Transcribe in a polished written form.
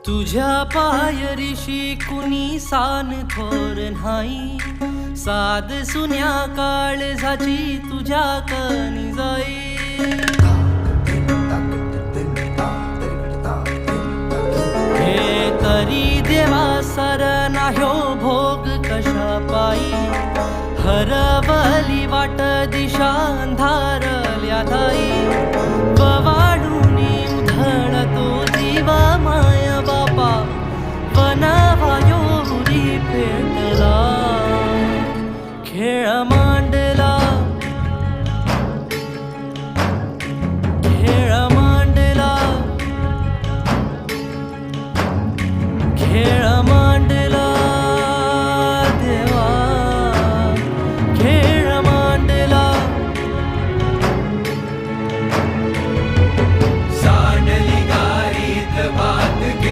तुझ्या पायरीशी कुणी सान थोर नाही, साध सुन्या काळजाची तुझ्या कणी जाई. हे तरी देवा सर नाह्यो भोग कशा पायी, हरवली वाट दिशा अंधार